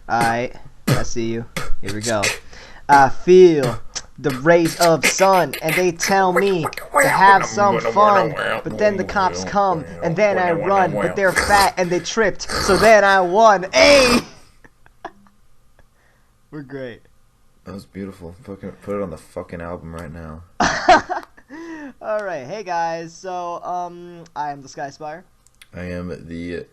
I see you. Here we go. I feel the rays of sun, and they tell me to have some fun. But then the cops come, and then I run, but they're fat and they tripped, so then I won. Hey! We're great. That was beautiful. Fucking put it on the fucking album right now. Alright, hey guys. So, I am the SkySpyer. I am the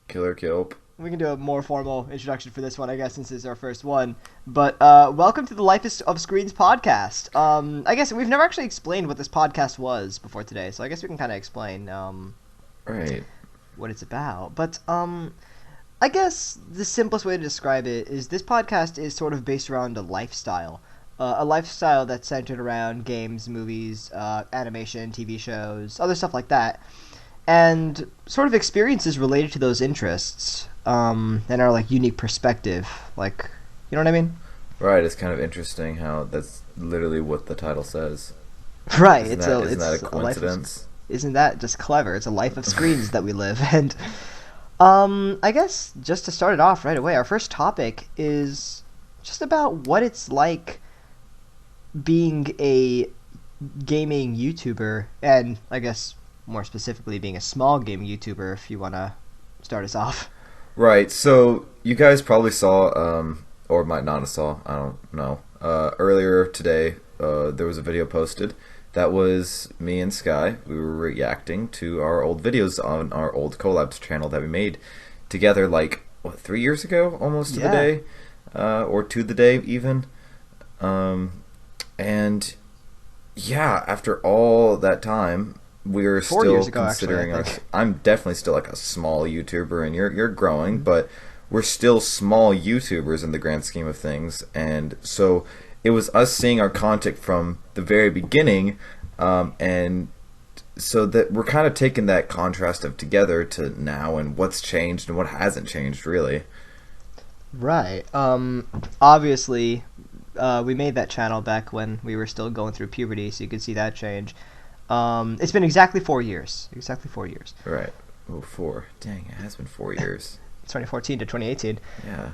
Killer Kelp. We can do a more formal introduction for this one, I guess, since it's our first one. But welcome to the Life of Screens podcast. I guess we've never actually explained what this podcast was before today, so I guess we can kind of explain Right. what it's about. But I guess the simplest way to describe it is this podcast is sort of based around a lifestyle that's centered around games, movies, animation, TV shows, other stuff like that, and sort of experiences related to those interests. And our like unique perspective, like, you know what I mean? Right. It's kind of interesting how that's literally what the title says. Right. Isn't that a coincidence? Isn't that just clever? It's a life of screens that we live. And I guess just to start it off right away, our first topic is just about what it's like being a gaming YouTuber, and I guess more specifically being a small gaming YouTuber, if you want to start us off. Right, so you guys probably saw, or might not have saw, I don't know, earlier today, there was a video posted that was me and Sky. We were reacting to our old videos on our old collabs channel that we made together, like, 3 years ago, almost to the day, or to the day, even, and, yeah, after all that time, we're still considering us. I'm definitely still like a small YouTuber, and you're growing, but we're still small YouTubers in the grand scheme of things. And so it was us seeing our content from the very beginning, and so that we're kind of taking that contrast of together to now and what's changed and what hasn't changed, really. Right. Obviously, we made that channel back when we were still going through puberty, so you could see that change. It's been exactly 4 years. Exactly 4 years. Right. Oh, 4. Dang, it has been 4 years. 2014 to 2018. Yeah.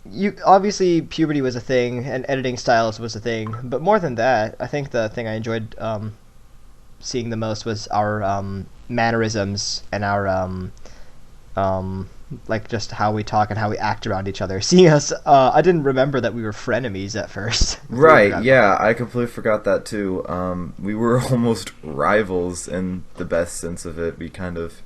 You obviously puberty was a thing, and editing styles was a thing. But more than that, I think the thing I enjoyed seeing the most was our mannerisms and our like just how we talk and how we act around each other. Seeing us, I didn't remember that we were frenemies at first. Right, yeah, I completely forgot that too. We were almost rivals in the best sense of it. We kind of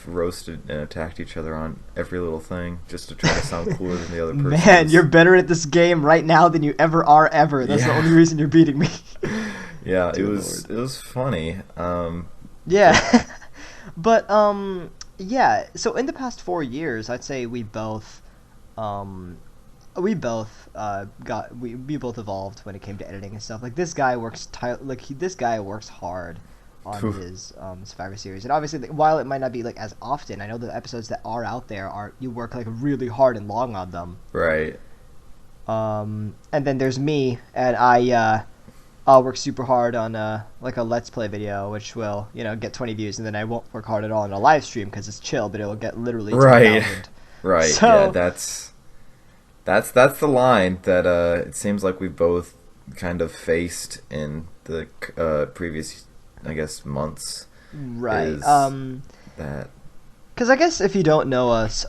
roasted and attacked each other on every little thing just to try to sound cooler than the other person. Man, you're better at this game right now than you ever are ever. That's the only reason you're beating me. Yeah, it was funny. Yeah. But yeah, so in the past 4 years, I'd say we both evolved when it came to editing and stuff. Like this guy works hard on his Survivor series, and obviously, while it might not be like as often, I know the episodes that are out there you work like really hard and long on them. Right. And then there's me, and I'll work super hard on like a Let's Play video, which will, get 20 views, and then I won't work hard at all on a live stream because it's chill, but it'll get literally 10,000. Right. So, yeah, that's the line that it seems like we both kind of faced in the previous, I guess, months. Right. That. Because I guess if you don't know us,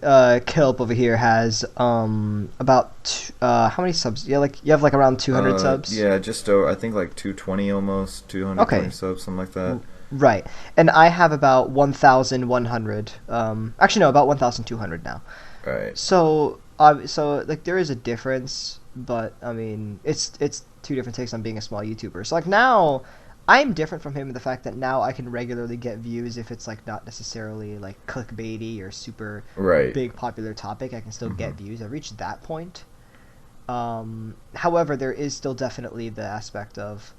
Kelp over here has about how many subs? Yeah, like you have like around 200 subs. Yeah, just I think like 220 almost, 220 subs, something like that. Right, and I have about 1,100. Actually, no, about 1,200 now. Right. So like there is a difference, but I mean it's two different takes on being a small YouTuber. So like now, I'm different from him in the fact that now I can regularly get views if it's like not necessarily like clickbaity or super big popular topic. I can still get views. I've reached that point. However, there is still definitely the aspect of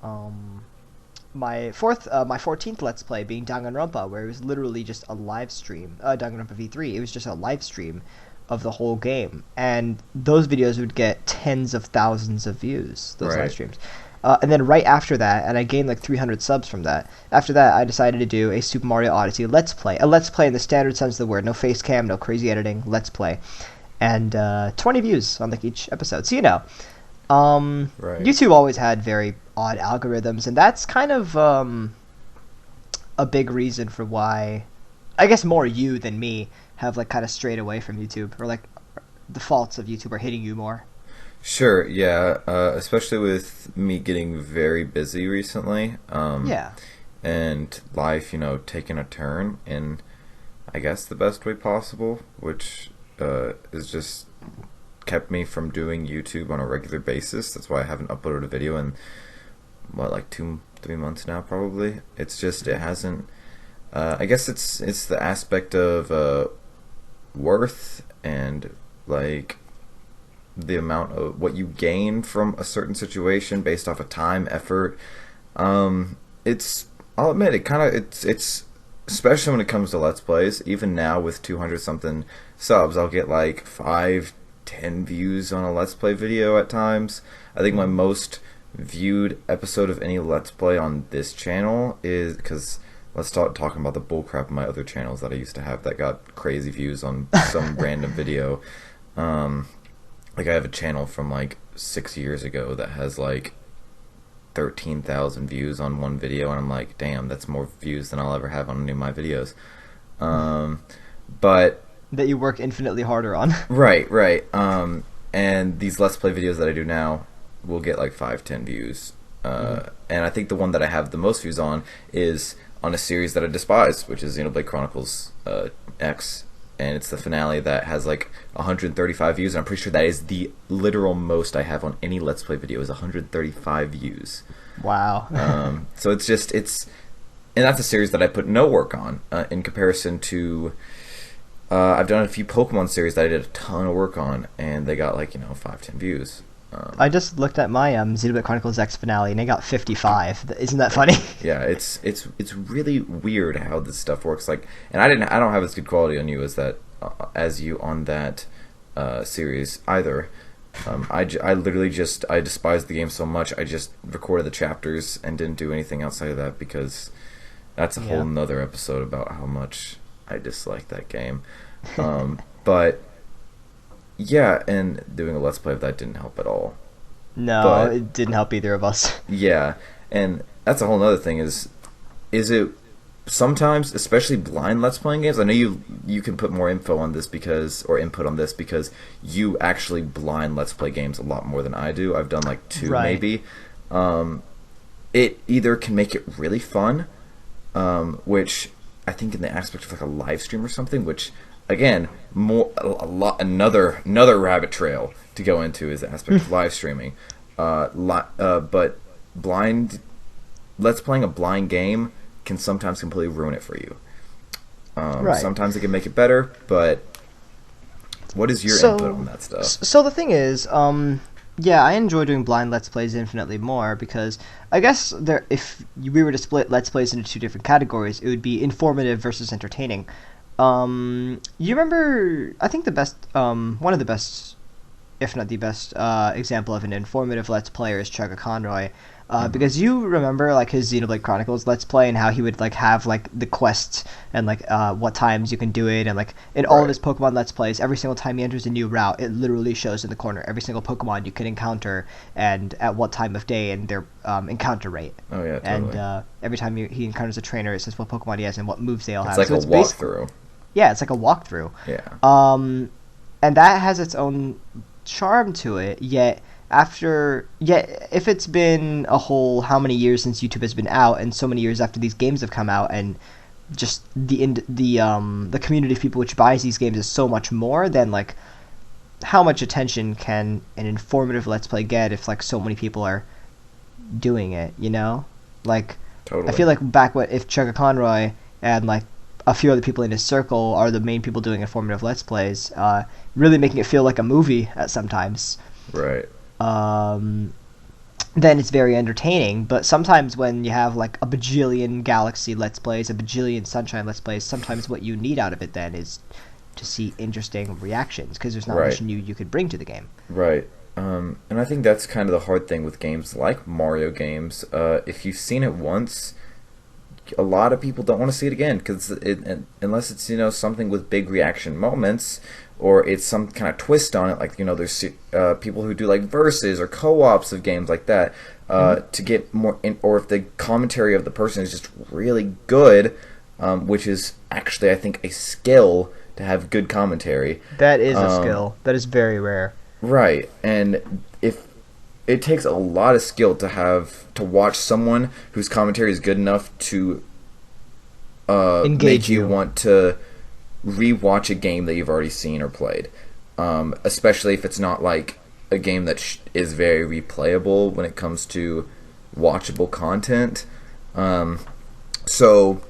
my 14th Let's Play being Danganronpa, where it was literally just a live stream. Danganronpa V3. It was just a live stream of the whole game, and those videos would get tens of thousands of views. Those live streams. And then right after that, and I gained like 300 subs from that. After that, I decided to do a Super Mario Odyssey Let's Play. A Let's Play in the standard sense of the word. No face cam, no crazy editing. Let's Play. And 20 views on like each episode. So, Right. YouTube always had very odd algorithms, and that's kind of a big reason for why, I guess more you than me, have like kind of strayed away from YouTube, or like the faults of YouTube are hitting you more. Sure, yeah, especially with me getting very busy recently. Yeah. And life, taking a turn in, I guess, the best way possible, which is just kept me from doing YouTube on a regular basis. That's why I haven't uploaded a video in, like 2-3 months now, probably. It's just, it hasn't, I guess it's the aspect of worth and, like, the amount of what you gain from a certain situation based off of time, effort. I'll admit it kind of it's especially when it comes to Let's Plays. Even now with 200 something subs, I'll get like 5-10 views on a Let's Play video at times. I think my most viewed episode of any Let's Play on this channel is, because let's start talking about the bullcrap of my other channels that I used to have that got crazy views on some random video. Like I have a channel from like 6 years ago that has like 13,000 views on one video, and I'm like, damn, that's more views than I'll ever have on any of my videos. But that you work infinitely harder on. Right. And these Let's Play videos that I do now will get like 5-10 views. And I think the one that I have the most views on is on a series that I despise, which is Xenoblade Chronicles X. And it's the finale that has like 135 views, and I'm pretty sure that is the literal most I have on any Let's Play video is 135 views. Wow. So it's and that's a series that I put no work on in comparison to I've done a few Pokemon series that I did a ton of work on, and they got like 5-10 views. I just looked at my Xenoblade Chronicles X finale, and it got 55. Isn't that funny? Yeah, it's really weird how this stuff works. Like, and I don't have as good quality on you as you on that series either. I literally I despised the game so much. I just recorded the chapters and didn't do anything outside of that, because that's a whole nother episode about how much I dislike that game. But yeah, and doing a Let's Play of that didn't help at all. No, it didn't help either of us. Yeah, and that's a whole other thing is it sometimes, especially blind Let's Playing games, I know you can put more input on this because you actually blind Let's Play games a lot more than I do. I've done like 2 maybe. It either can make it really fun, which I think in the aspect of like a live stream or something, which again, another rabbit trail to go into is the aspect of live streaming. But Let's Playing a blind game can sometimes completely ruin it for you. Sometimes it can make it better, but what is your input on that stuff? So the thing is, I enjoy doing blind Let's Plays infinitely more, because I guess if we were to split Let's Plays into 2 different categories, it would be informative versus entertaining. You remember, I think the best, one of the best, if not the best, example of an informative Let's Player is Chugga Conroy. Because you remember like his Xenoblade Chronicles Let's Play, and how he would like have like the quests and like what times you can do it, and like in all of his Pokemon Let's Plays, every single time he enters a new route, it literally shows in the corner every single Pokemon you can encounter and at what time of day and their encounter rate. Oh yeah, totally. And every time he encounters a trainer, it says what Pokemon he has and what moves they all have. It's like a walkthrough. Yeah, it's like a walkthrough. Yeah. And that has its own charm to it. Yet if it's been a whole how many years since YouTube has been out, and so many years after these games have come out, and just the community of people which buys these games is so much more, then like how much attention can an informative Let's Play get if like so many people are doing it? Like totally. I feel like if Chugga Conroy and like a few other people in his circle are the main people doing informative Let's Plays, really making it feel like a movie at sometimes. Right. Then it's very entertaining. But sometimes when you have like a bajillion Galaxy Let's Plays, a bajillion Sunshine Let's Plays, sometimes what you need out of it then is to see interesting reactions, because there's not much new you could bring to the game. Right. And I think that's kind of the hard thing with games like Mario games. If you've seen it once, a lot of people don't want to see it again because unless it's something with big reaction moments or it's some kind of twist on it, like there's people who do like verses or co-ops of games like that to get more or if the commentary of the person is just really good, which is actually I think a skill to have good commentary. That is a skill. That is very rare. Right, and if it takes a lot of skill to watch someone whose commentary is good enough to engage make you want to rewatch a game that you've already seen or played, especially if it's not like a game that is very replayable when it comes to watchable content. So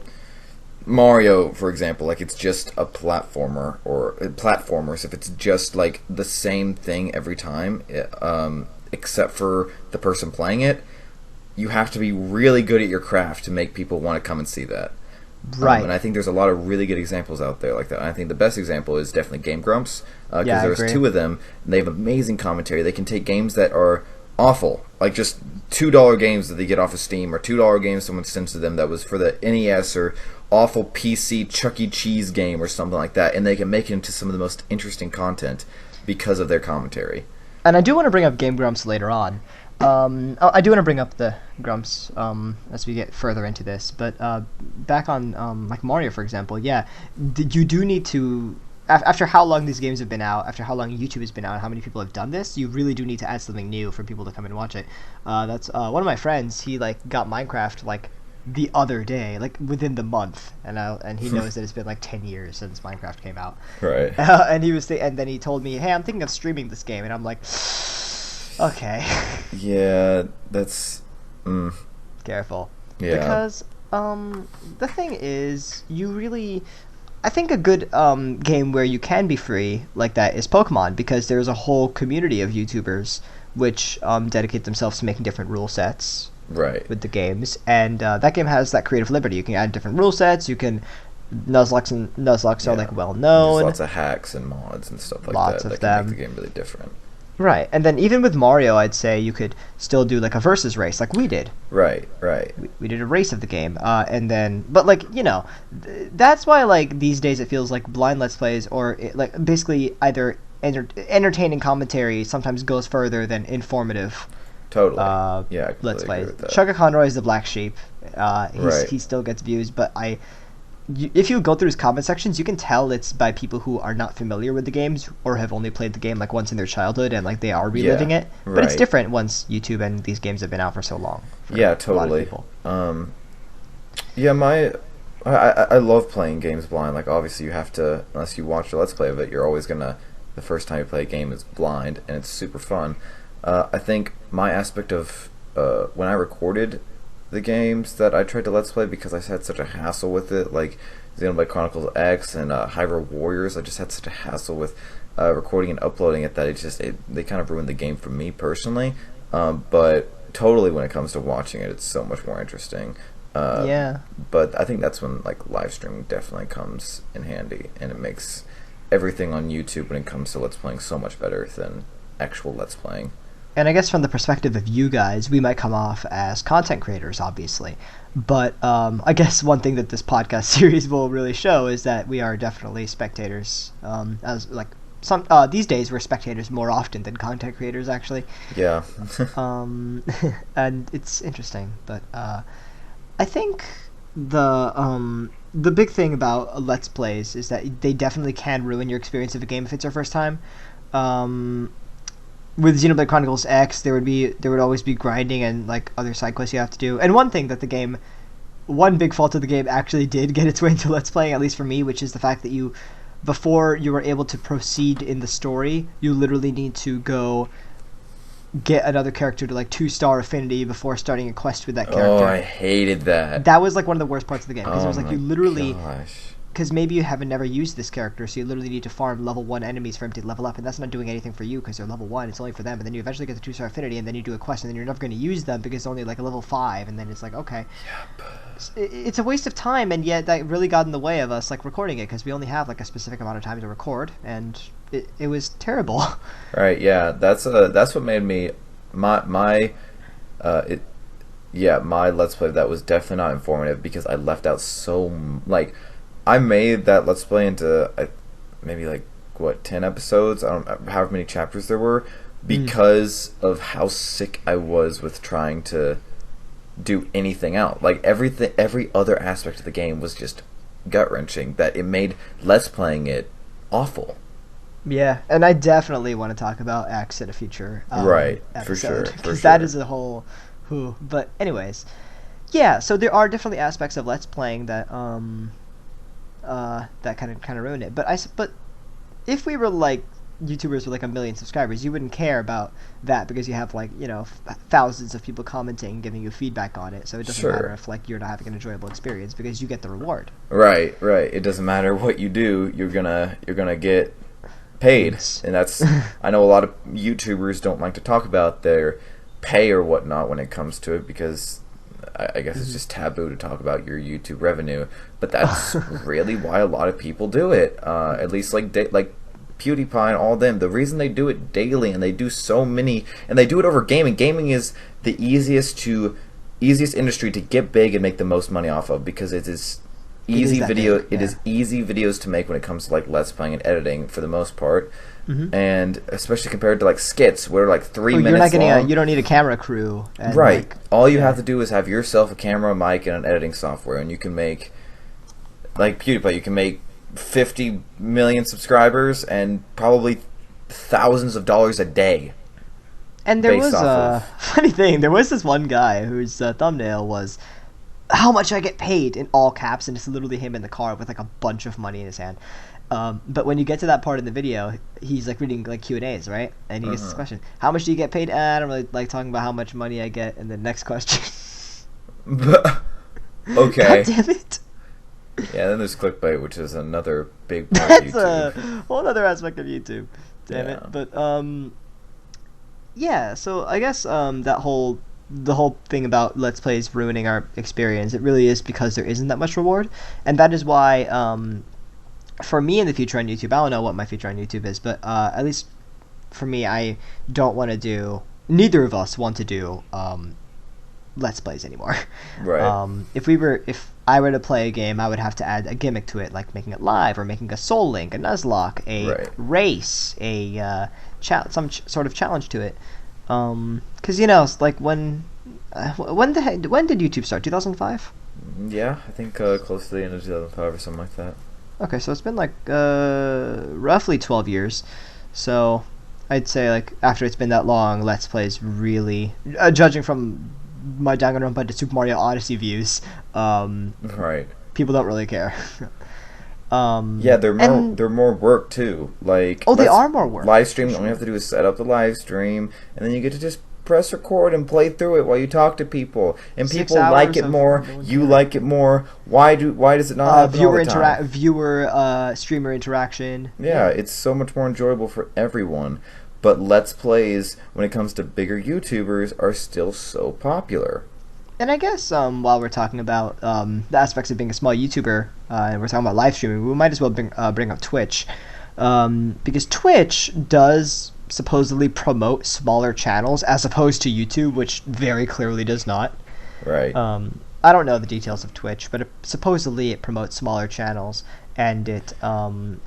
Mario, for example, like it's just a platformer or platformers. If it's just like the same thing every time, except for the person playing it, you have to be really good at your craft to make people want to come and see that. Right. And I think there's a lot of really good examples out there like that. And I think the best example is definitely Game Grumps, because there's two of them, and they have amazing commentary. They can take games that are awful, like just $2 games that they get off of Steam, or $2 games someone sends to them that was for the NES, or awful PC Chuck E. Cheese game or something like that, and they can make it into some of the most interesting content because of their commentary. And I do want to bring up Game Grumps later on. I do want to bring up the Grumps as we get further into this, but back on like Mario, for example, you do need to, after how long these games have been out, after how long YouTube has been out, how many people have done this, you really do need to add something new for people to come and watch it. That's one of my friends, he like got Minecraft like the other day, like within the month, and he knows that it's been like 10 years since Minecraft came out. Right. And he was and then he told me, hey, I'm thinking of streaming this game, and I'm like, okay. Yeah, that's careful. Yeah. Because the thing is, I think a good game where you can be free like that is Pokemon, because there's a whole community of YouTubers which dedicate themselves to making different rule sets. Right. With the games, and that game has that creative liberty. You can add different rule sets. You can Nuzlocks are like well known. There's lots of hacks and mods and stuff like lots that of that them. can make the game really different. Right, and then even with Mario, I'd say you could still do like a versus race, like we did. Right. We did a race of the game, and then, but like that's why like these days it feels like blind let's plays or like basically either entertaining commentary sometimes goes further than informative. Totally. Let's play. Chugga Conroy is the black sheep. He still gets views, but if you go through his comment sections, you can tell it's by people who are not familiar with the games or have only played the game like once in their childhood, and like they are reliving it. But it's different once YouTube and these games have been out for so long. Yeah, totally. I love playing games blind. Like obviously you have to, unless you watch a Let's Play of it, you're always gonna, the first time you play a game is blind, and it's super fun. I think my aspect of when I recorded the games that I tried to Let's Play, because I had such a hassle with it, like Xenoblade Chronicles X and Hyrule Warriors, I just had such a hassle with recording and uploading it that they kind of ruined the game for me personally. But totally when it comes to watching it, it's so much more interesting. But I think that's when like live streaming definitely comes in handy, and it makes everything on YouTube when it comes to Let's Playing so much better than actual Let's Playing. And I guess from the perspective of you guys, we might come off as content creators, obviously. But I guess one thing that this podcast series will really show is that we are definitely spectators. As like these days, we're spectators more often than content creators, actually. Yeah. And it's interesting, but I think the big thing about Let's Plays is that they definitely can ruin your experience of a game if it's your first time. With Xenoblade Chronicles X, there would always be grinding and like other side quests you have to do. And one thing that one big fault of the game actually did get its way into Let's Playing, at least for me, which is the fact that before you were able to proceed in the story, you literally need to go get another character to like 2-star affinity before starting a quest with that character. Oh, I hated that. That was like one of the worst parts of the game, because it was like you literally. Gosh. because maybe you haven't never used this character, so you literally need to farm level 1 enemies for him to level up, and that's not doing anything for you because they're level 1, it's only for them, and then you eventually get the 2-star affinity, and then you do a quest, and then you're never going to use them because it's only like a level 5, and then it's like, okay. Yep. It's a waste of time, and yet that really got in the way of us like recording it, because we only have like a specific amount of time to record, and it was terrible. Right, yeah, that's what made me, my Let's Play, that was definitely not informative, because I left out like, I made that Let's Play into maybe like, what, 10 episodes? I don't know however many chapters there were, because of how sick I was with trying to do anything else. Like, every other aspect of the game was just gut-wrenching, that it made Let's Playing it awful. Yeah, and I definitely want to talk about X in a future episode, for sure. Because that is a whole... But anyways, yeah, so there are definitely aspects of Let's Playing that that kind of ruin it. But if we were like YouTubers with like 1 million subscribers, you wouldn't care about that, because you have like, you know, thousands of people commenting, giving you feedback on it. So it doesn't matter if like you're not having an enjoyable experience, because you get the reward. Right. It doesn't matter what you do, you're gonna get paid, and that's I know a lot of YouTubers don't like to talk about their pay or whatnot when it comes to it, because I guess it's just taboo to talk about your YouTube revenue, but that's really why a lot of people do it. At least like PewDiePie and all them, the reason they do it daily, and they do so many, and they do it over gaming. Gaming is the easiest industry to get big and make the most money off of, because it is easy videos to make when it comes to like Let's Playing and editing for the most part. And especially compared to like skits, where like 3 minutes long. You don't need a camera crew. And right. Like, all you have to do is have yourself a camera, mic, and an editing software, and you can make, like PewDiePie, you can make 50 million subscribers and probably thousands of dollars a day. And there was a funny thing. There was this one guy whose thumbnail was "how much I get paid" in all caps, and it's literally him in the car with like a bunch of money in his hand. But when you get to that part in the video, he's like reading like Q&As, right? And he gets this question: "How much do you get paid?" I don't really like talking about how much money I get. And the next question. Okay. God damn it. Yeah, then there's clickbait, which is another big part of YouTube. That's a whole other aspect of YouTube. Damn it. But yeah. So I guess the whole thing about Let's Plays ruining our experience, it really is because there isn't that much reward, and that is why for me in the future on YouTube, I don't know what my future on YouTube is, but at least for me, I don't want to do. Neither of us want to do Let's Plays anymore. Right. If I were to play a game, I would have to add a gimmick to it, like making it live, or making a soul link, a nuzlocke, a race, a some sort of challenge to it. Because you know, it's like when did YouTube start? 2005. Yeah, I think close to the end of 2005 or something like that. Okay, so it's been like roughly 12 years. So I'd say like after it's been that long, Let's Plays really, judging from my Danganronpa to Super Mario Odyssey views, right, people don't really care. Yeah, they're more work too. Like, they are more work. Live streaming, all you have to do is set up the live stream, and then you get to just press record and play through it while you talk to people, and people like it more. You like it more. Why does it not happen all the time? Viewer streamer interaction. Yeah, it's so much more enjoyable for everyone. But Let's Plays, when it comes to bigger YouTubers, are still so popular. And I guess while we're talking about the aspects of being a small YouTuber, and we're talking about live streaming, we might as well bring up Twitch, because Twitch does supposedly promote smaller channels as opposed to YouTube, which very clearly does not. Right. I don't know the details of Twitch, but supposedly it promotes smaller channels, and it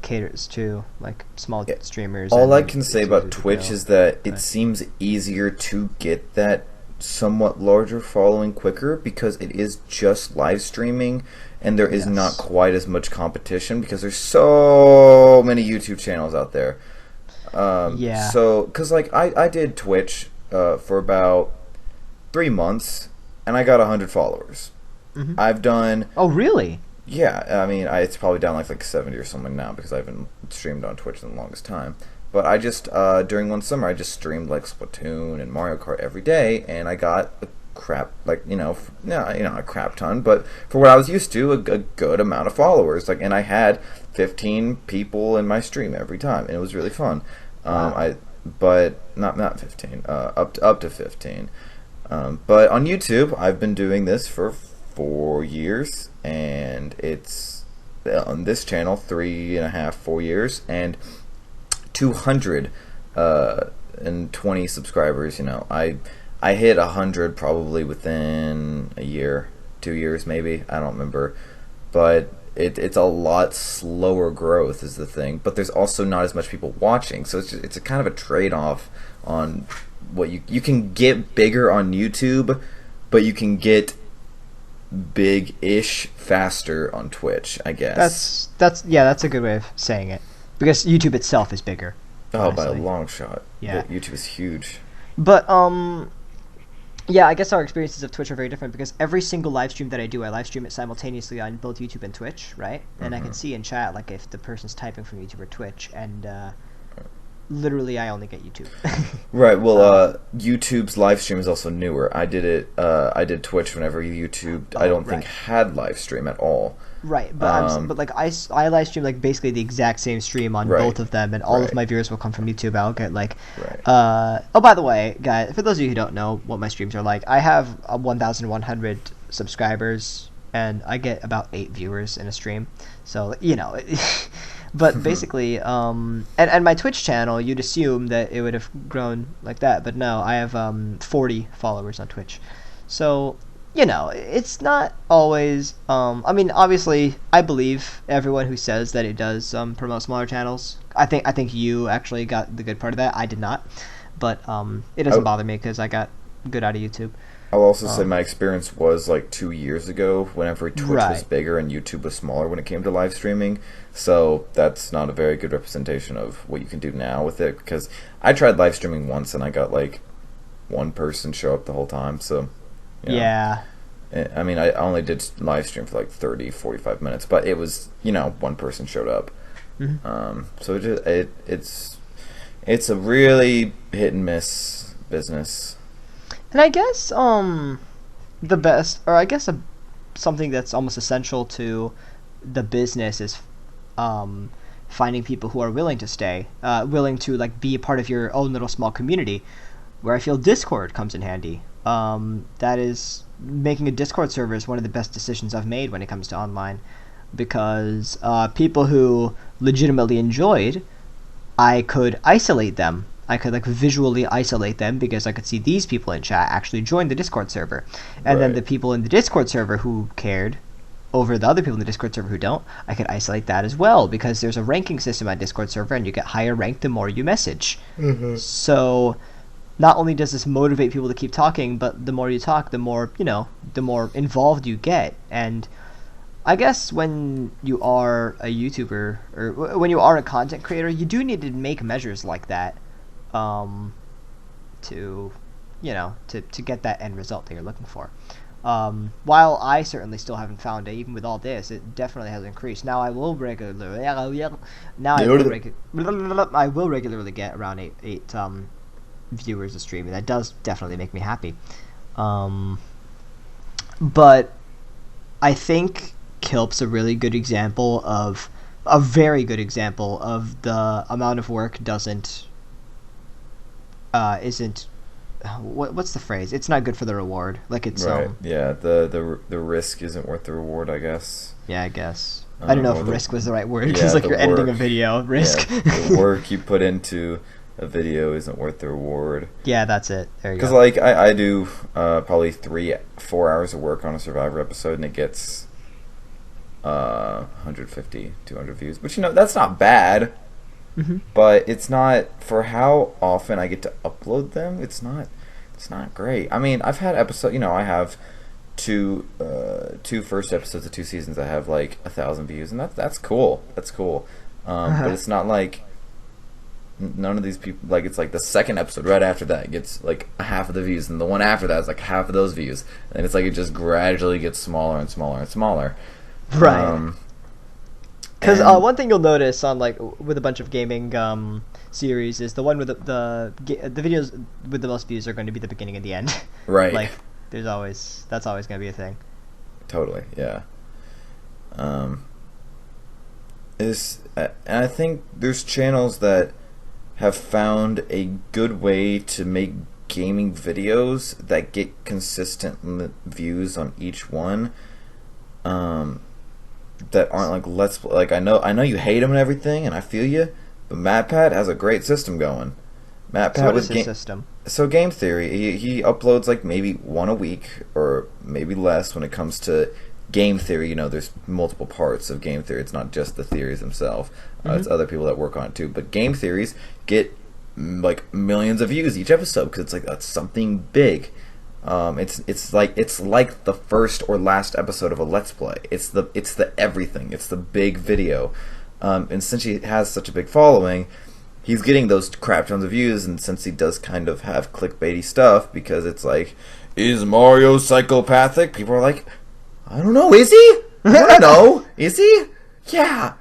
caters to like small streamers. All I can say about Twitch is that it seems easier to get that somewhat larger following quicker, because it is just live streaming, and there is not quite as much competition because there's so many YouTube channels out there. So, because like I did Twitch for about 3 months, and I got 100 followers. I've done. Oh, really? Yeah, I mean, it's probably down like 70 or something now, because I haven't streamed on Twitch in the longest time. But I just during one summer, I just streamed like Splatoon and Mario Kart every day, and I got crap, like, a crap ton, but for what I was used to, a good amount of followers. Like, and I had 15 people in my stream every time, and it was really fun. Wow. But not 15, up to 15. But on YouTube, I've been doing this for 4 years, and it's on this channel 3.5, 4 years, and 220 subscribers. I hit 100 probably within a year, 2 years maybe. I don't remember, but it's a lot slower growth is the thing. But there's also not as much people watching, so it's a kind of a trade off on what you can get bigger on YouTube, but you can get big-ish faster on Twitch, I guess. That's a good way of saying it, because YouTube itself is bigger. Oh, honestly. by a long shot. Yeah. YouTube is huge. But yeah, I guess our experiences of Twitch are very different, because every single live stream that I do, I live stream it simultaneously on both YouTube and Twitch, right? And I can see in chat like if the person's typing from YouTube or Twitch, and literally I only get YouTube. Right. Well, YouTube's live stream is also newer. I did Twitch whenever YouTube I don't think had live stream at all. Right, but like I live stream like basically the exact same stream on both of them, and all of my viewers will come from YouTube. I'll get like, oh, by the way, guys, for those of you who don't know what my streams are like, I have 1,100 subscribers, and I get about 8 viewers in a stream. So but basically, and my Twitch channel, you'd assume that it would have grown like that, but no, I have 40 followers on Twitch, so. It's not always. I mean, obviously, I believe everyone who says that it does promote smaller channels. I think you actually got the good part of that. I did not, but it doesn't bother me because I got good out of YouTube. I'll also say my experience was like 2 years ago, whenever Twitch was bigger and YouTube was smaller when it came to live streaming. So that's not a very good representation of what you can do now with it. Because I tried live streaming once and I got like one person show up the whole time. So. Yeah. I mean, I only did live stream for like 30, 45 minutes, but it was, one person showed up. So it's a really hit and miss business. And I guess the best, or I guess something that's almost essential to the business is finding people who are willing to stay, willing to like be a part of your own little small community, where I feel Discord comes in handy. That is, making a Discord server is one of the best decisions I've made when it comes to online, because people who legitimately enjoyed, I could isolate them. I could like visually isolate them because I could see these people in chat actually join the Discord server, and then the people in the Discord server who cared over the other people in the Discord server who don't, I could isolate that as well, because there's a ranking system on Discord server, and you get higher ranked the more you message. So not only does this motivate people to keep talking, but the more you talk, the more, the more involved you get. And I guess when you are a YouTuber, or when you are a content creator, you do need to make measures like that to get that end result that you're looking for. While I certainly still haven't found it, even with all this, it definitely has increased. Now I will regularly get around eight viewers a stream, and that does definitely make me happy. But I think Kilp's a really good example of a very good example of the amount of work isn't what's the phrase? It's not good for the reward. Like it's yeah, the risk isn't worth the reward, I guess. Yeah, I guess. I don't know if risk was the right word, because yeah, you're editing a video. Risk. Yeah, the work you put into a video isn't worth the reward. Yeah, that's it. There you go. Because like I do probably 3-4 hours of work on a Survivor episode, and it gets 150, 200 views, which that's not bad. But it's not, for how often I get to upload them, it's not great. I mean, I've had episodes, I have two first episodes of 2 seasons that have like 1,000 views, and that's cool. But it's not like none of these people, like, it's like the second episode right after that gets like half of the views, and the one after that is like half of those views, and it's like it just gradually gets smaller and smaller and smaller. Right. Because one thing you'll notice on like with a bunch of gaming series is the one with the videos with the most views are going to be the beginning and the end. Right. Like That's always gonna be a thing. Totally, yeah. And I think there's channels that have found a good way to make gaming videos that get consistent views on each one. That aren't like like I know you hate him and everything, and I feel you, but MatPat has a great system going. MatPat so what is his system? So Game Theory, he uploads like maybe one a week or maybe less when it comes to Game Theory. There's multiple parts of Game Theory. It's not just the theories themselves. It's other people that work on it too. But Game Theories get like millions of views each episode because it's like that's something big. It's like the first or last episode of a Let's Play. It's the everything. It's the big video. And since he has such a big following, he's getting those crap tons of views. And since he does kind of have clickbaity stuff, because it's like, is Mario psychopathic? People are like, I don't know. Is he? I don't know. Is he? Yeah.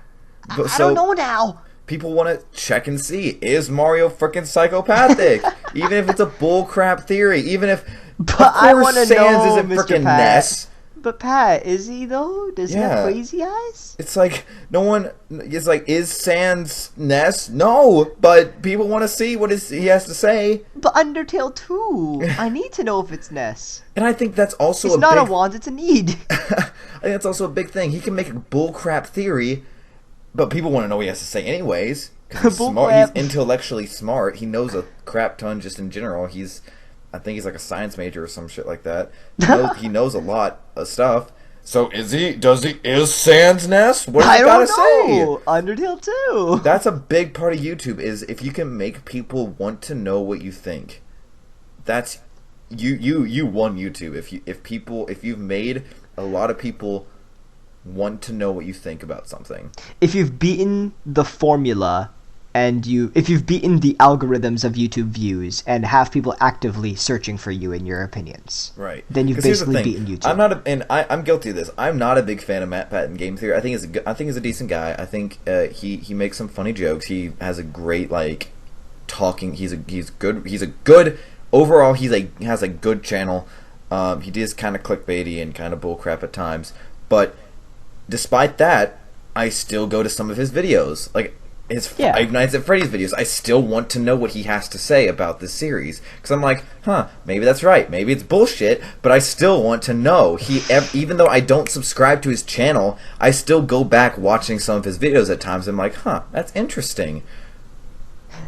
But, I don't know now. People want to check and see, is Mario freaking psychopathic? Even if it's a bullcrap theory. Even if, but of course, Sans isn't freaking Ness. But Pat, is he though? Does he have crazy eyes? It's like, no one is like, is Sans Ness? No, but people want to see what he has to say. But Undertale 2, I need to know if it's Ness. And I think that's also it's not a want, it's a need. I think that's also a big thing. He can make a bullcrap theory, but people want to know what he has to say anyways. Because he's smart. He's intellectually smart. He knows a crap ton just in general. I think he's like a science major or some shit like that. He knows a lot of stuff. So is Sans Ness? What does he gotta say? Undertale 2. That's a big part of YouTube, is if you can make people want to know what you think. That's you won YouTube. If you've made a lot of people want to know what you think about something. If you've beaten the formula and if you've beaten the algorithms of YouTube views and have people actively searching for you and your opinions, right? Then you've basically beaten YouTube. I'm guilty of this. I'm not a big fan of Matt Patton Game Theory. I think he's a decent guy. I think he makes some funny jokes. He has a great talking. He's good. Overall, he has a good channel. He is kind of clickbaity and kind of bullcrap at times, but despite that, I still go to some of his videos. Like his Five Nights at Freddy's videos, I still want to know what he has to say about this series. Because I'm like, maybe that's right. Maybe it's bullshit, but I still want to know. Even though I don't subscribe to his channel, I still go back watching some of his videos at times. And I'm like, that's interesting.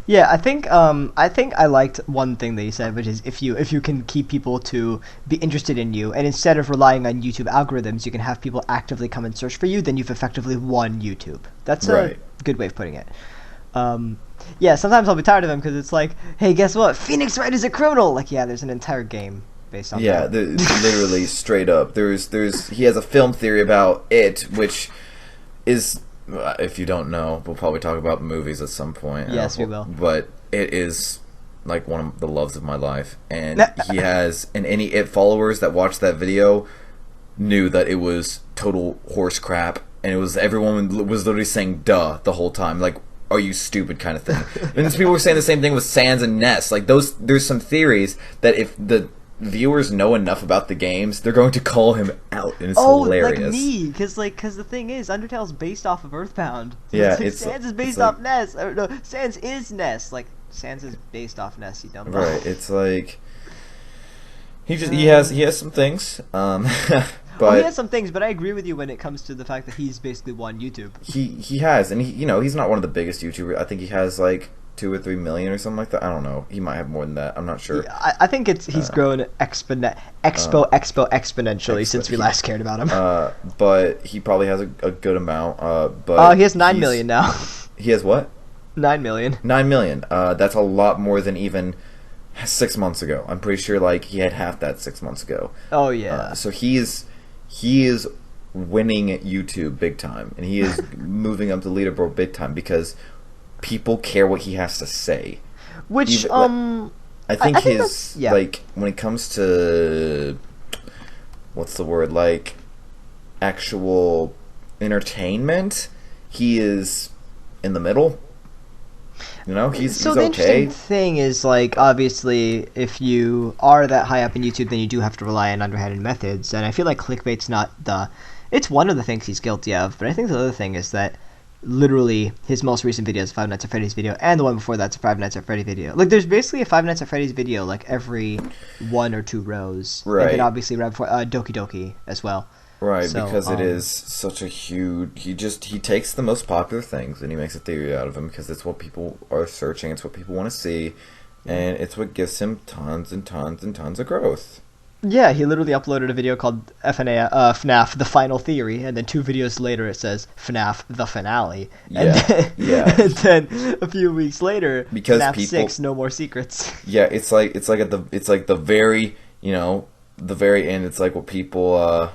Yeah, I think I liked one thing that you said, which is if you can keep people to be interested in you, and instead of relying on YouTube algorithms, you can have people actively come and search for you, then you've effectively won YouTube. That's a good way of putting it. Yeah, sometimes I'll be tired of them because it's like, hey, guess what? Phoenix Wright is a criminal. Like, yeah, there's an entire game based on that. Yeah, literally straight up. He has a film theory about it, which is. If you don't know, we'll probably talk about movies at some point. Yes, we will. But it is like one of the loves of my life, and he has, and any It followers that watched that video knew that it was total horse crap, and everyone was literally saying "duh" the whole time, like, "Are you stupid?" kind of thing. And people were saying the same thing with Sans and Ness. Like there's some theories that if the viewers know enough about the games, they're going to call him out, and it's hilarious. Like me, because the thing is, Undertale's based off of Earthbound. So yeah, Sans is based off Ness. No, Sans is Ness. Like Sans is based off Ness. You dumb. Right. It's like he has some things. But he has some things, but I agree with you when it comes to the fact that he's basically won YouTube. He has, and he's not one of the biggest YouTubers. I think he has like 2 or 3 million or something like that. I don't know. He might have more than that. I'm not sure. Yeah, I think he's grown exponentially since we last cared about him. But he probably has a good amount. But he has 9 million now. He has what? 9 million. 9 million. That's a lot more than even 6 months ago. I'm pretty sure he had half that 6 months ago. Oh yeah. So he is winning YouTube big time, and he is moving up the leaderboard big time because people care what he has to say. Which I think when it comes to what's the word, like actual entertainment, he is in the middle. You know, he's So the okay. interesting thing is, like, obviously, if you are that high up in YouTube, then you do have to rely on underhanded methods. And I feel like clickbait's not the... It's one of the things he's guilty of, but I think the other thing is that literally his most recent video is a Five Nights at Freddy's video, and the one before that's a Five Nights at Freddy video. Like, there's basically a Five Nights at Freddy's video, like, every 1 or 2 rows. Right. And then obviously right before Doki Doki as well. Right, So, because it is such a huge... He takes the most popular things and he makes a theory out of them because it's what people are searching, it's what people want to see, and it's what gives him tons and tons and tons of growth. Yeah, he literally uploaded a video called FNAF The Final Theory, and then 2 videos later it says FNAF The Finale. And Yeah. then a few weeks later, Because FNAF people... 6, No More Secrets. Yeah, it's like the very, you know, the very end. It's like what people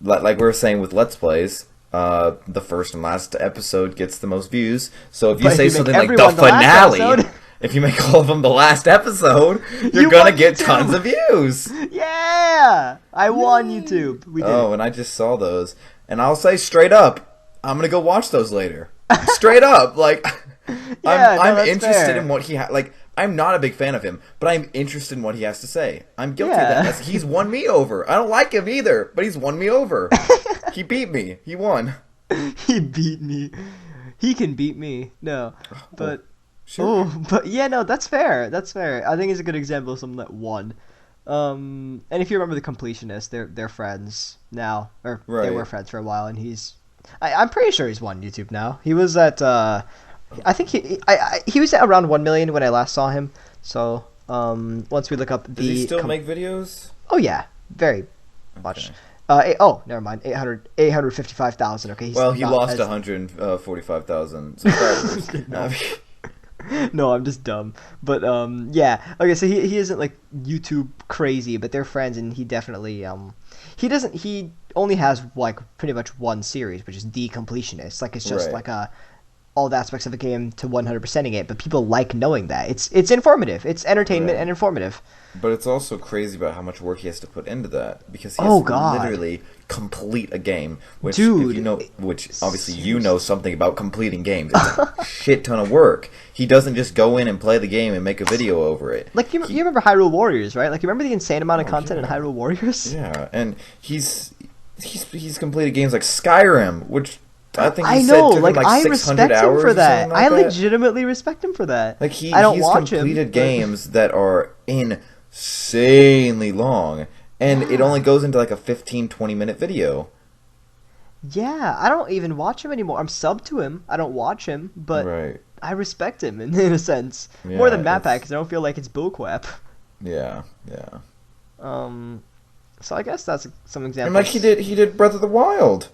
like we were saying with Let's Plays. The first and last episode gets the most views. So if you say something like the finale, if you make all of them the last episode, you're gonna get tons of views. Yeah, I won YouTube. We did. Oh, and I just saw those, and I'll say straight up, I'm gonna go watch those later. Straight up, like, Yeah, I'm interested fair. in what he like. I'm not a big fan of him, but I'm interested in what he has to say. I'm guilty of that. He's won me over. I don't like him either, but he's won me over. He beat me. He won. He beat me. He can beat me. No, but Sure. but yeah, no, that's fair. That's fair. I think it's a good example of someone that won. And if you remember the completionist, they're friends now, or they Right. were friends for a while, and I'm pretty sure he's won YouTube now. He was at I think he was at around 1 million when I last saw him. So once we look up the Does he still make videos? Oh yeah, very much. Never mind. 855,000. Okay. Well, he lost 145,000 subscribers. No, I'm just dumb. But yeah. Okay, so he isn't like YouTube crazy, but they're friends, and he definitely he only has like pretty much one series, which is The Completionist. Like it's just Right. like all the aspects of the game to 100%ing it, but people like knowing that. It's informative. It's entertainment and informative. But it's also crazy about how much work he has to put into that, because he Oh, has to God. literally complete a game, which Dude, if you know, which obviously you know something about completing games. It's a shit ton of work. He doesn't just go in and play the game and make a video over it. Like you remember Hyrule Warriors, right? Like you remember the insane amount of content in Hyrule Warriors? Yeah, and he's completed games like Skyrim, which I think he I said know, took him like like I 600 respect him hours for or that. something like I that. legitimately respect him for that. Like I don't he's watch completed him, games that are insanely long, and it only goes into like a 15-20 minute video. Yeah, I don't even watch him anymore. I'm subbed to him. I don't watch him, but Right. I respect him in a sense Yeah, more than MatPat it's- because I don't feel like it's bullcrap. Yeah. So I guess that's some examples. And like he did Breath of the Wild.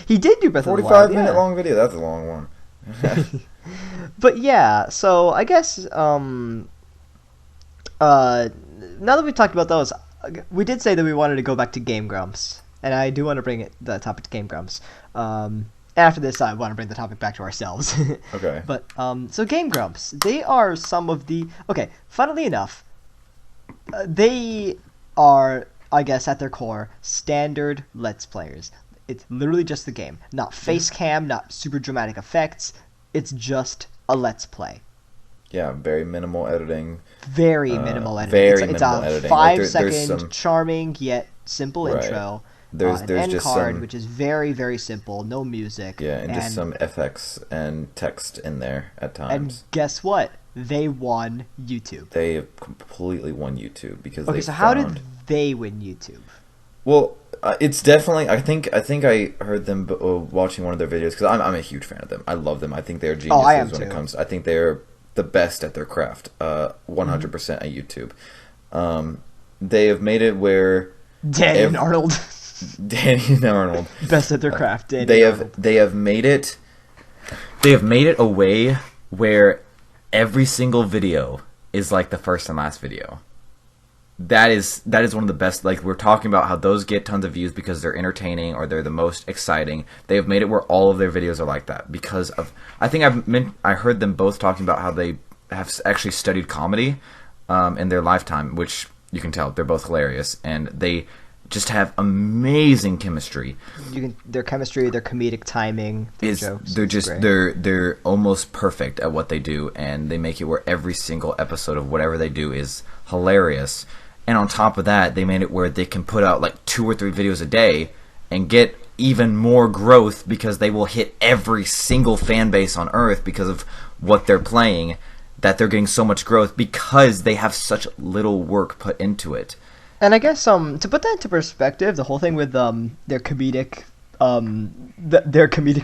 He did do Breath of the 45 Wild, minute yeah. long video. That's a long one. But yeah, so I guess now that we've talked about those, we did say that we wanted to go back to Game Grumps, and I do want to bring the topic to Game Grumps. After this, I want to bring the topic back to ourselves. Okay. But so Game Grumps, they are some of the funnily enough, they are, I guess, at their core, standard Let's Players. It's literally just the game. Not face cam, not super dramatic effects. It's just a Let's Play. Yeah, very minimal editing. Very minimal editing. Very it's minimal a editing. 5-second charming yet simple Right. intro. There's an end just card, some, which is very, very simple. No music. yeah, and just some FX and text in there at And times. guess what? They won YouTube. They have completely won YouTube because Okay, they so how found... did they win YouTube? Well, it's definitely. I think I heard them watching one of their videos because I'm a huge fan of them. I love them. I think they're geniuses I am when too. it comes. I think they're the best at their craft. 100% at YouTube. They have made it where Danny and Arnold. Danny and Arnold Best at their craft. Danny they and have Arnold. they have made it. They have made it a way where every single video is like the first and last video. That is one of the best. Like, we're talking about how those get tons of views because they're entertaining or they're the most exciting. They have made it where all of their videos are like that because of. I think I heard them both talking about how they have actually studied comedy in their lifetime, which you can tell they're both hilarious, and they just have amazing chemistry. Their chemistry, their comedic timing, their jokes. They're almost perfect at what they do, and they make it where every single episode of whatever they do is hilarious. And on top of that, they made it where they can put out like 2 or 3 videos a day and get even more growth because they will hit every single fan base on Earth because of what they're playing. That they're getting so much growth because they have such little work put into it. And I guess to put that into perspective, the whole thing with their comedic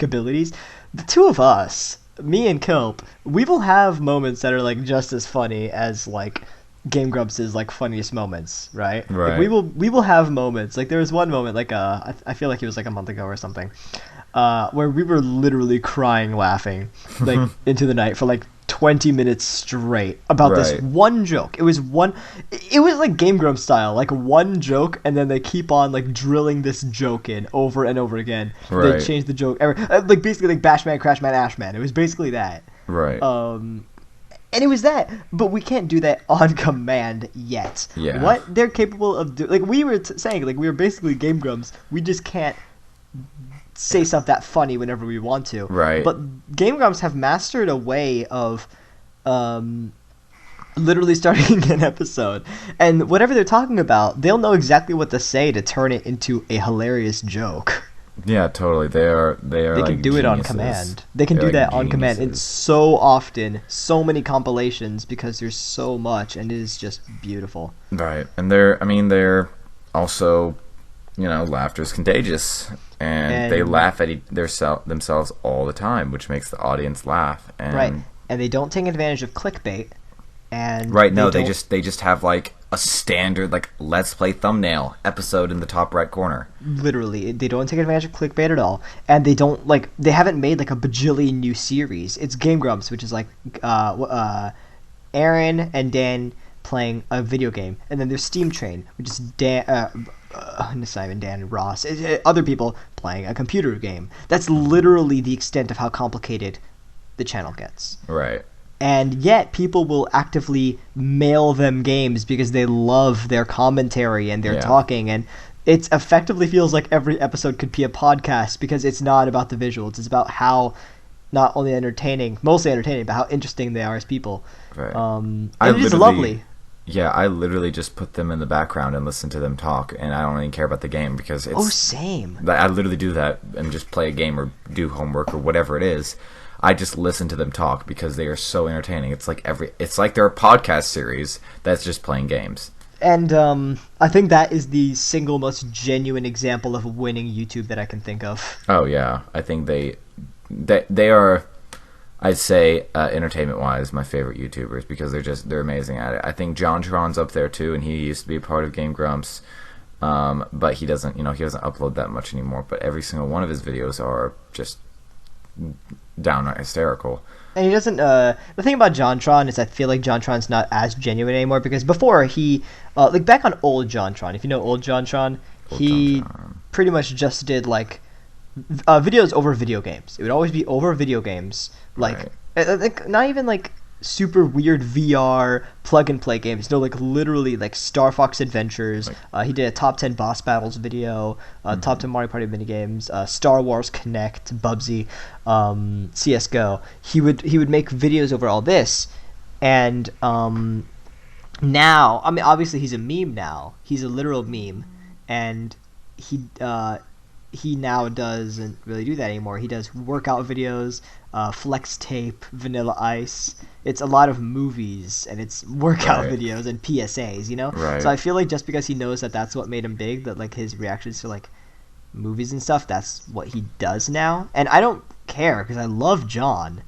abilities, the two of us, me and Kilp, we will have moments that are like just as funny as like Game Grumps' like funniest moments, right? Right. Like, we will have moments. Like there was one moment, like I feel like it was like a month ago or something, where we were literally crying laughing like into the night for like 20 minutes straight about this one joke. It was like Game Grumps style, like one joke, and then they keep on like drilling this joke in over and over again. Right. They change the joke like basically like Bashman, Crashman, Ashman. It was basically that. Right. And it was that, but we can't do that on command yet. Yeah. What they're capable of doing, like we were saying, like we were basically Game Grumps. We just can't say stuff that funny whenever we want to. Right. But Game Grumps have mastered a way of literally starting an episode, and whatever they're talking about, they'll know exactly what to say to turn it into a hilarious joke. Yeah, totally. They can like do it on command. They can do that on command. It's so often, so many compilations because there's so much, and it is just beautiful. Right, and they're also, laughter's contagious, and they laugh at themselves all the time, which makes the audience laugh. And right, and they don't take advantage of clickbait. And right, no, they just have like a standard like Let's Play thumbnail episode in the top right corner. Literally, they don't take advantage of clickbait at all, and they haven't made like a bajillion new series. It's Game Grumps, which is like Aaron and Dan playing a video game, and then there's Steam Train, which is it's not even Dan and Ross. Other people playing a computer game. That's literally the extent of how complicated the channel gets. Right. And yet people will actively mail them games because they love their commentary and their talking, and it effectively feels like every episode could be a podcast because it's not about the visuals. It's about how not only mostly entertaining, but how interesting they are as people. Right. And it is lovely. Yeah, I literally just put them in the background and listen to them talk, and I don't even care about the game because it's... same. I literally do that and just play a game or do homework or whatever it is. I just listen to them talk because they are so entertaining. It's like they're a podcast series that's just playing games. And I think that is the single most genuine example of winning YouTube that I can think of. Oh yeah, I think they are, I'd say, entertainment-wise, my favorite YouTubers because they're amazing at it. I think JonTron's up there too, and he used to be a part of Game Grumps, but he doesn't upload that much anymore. But every single one of his videos are just downright hysterical. And he doesn't the thing about JonTron is I feel like JonTron's not as genuine anymore because before he like back on old JonTron, if you know old JonTron, he pretty much just did like videos over video games. It would always be over video games, like not even like super weird VR plug and play games. No, like literally like Star Fox Adventures. He did a top 10 boss battles video, top 10 Mario Party minigames, Star Wars Connect, Bubsy, CS:GO. He would make videos over all this, and now obviously he's a meme now. He's a literal meme, and he now doesn't really do that anymore. He does workout videos, flex tape, Vanilla Ice. It's a lot of movies, and it's workout videos and PSAs, Right. So I feel like just because he knows that that's what made him big, that like his reactions to like movies and stuff, that's what he does now. And I don't care because I love John.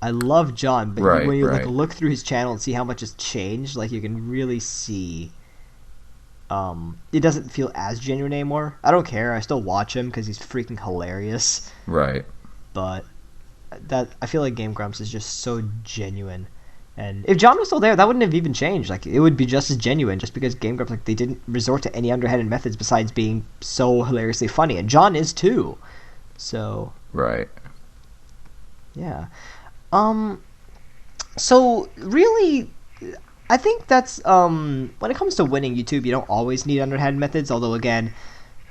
But when you like look through his channel and see how much has changed, like you can really see it doesn't feel as genuine anymore. I don't care. I still watch him because he's freaking hilarious. Right. But that I feel like Game Grumps is just so genuine. And if John was still there, that wouldn't have even changed. Like it would be just as genuine, just because Game Grumps, like, they didn't resort to any underhanded methods besides being so hilariously funny, and John is too. So right. Yeah. So really, I think that's when it comes to winning YouTube, you don't always need underhand methods. Although again,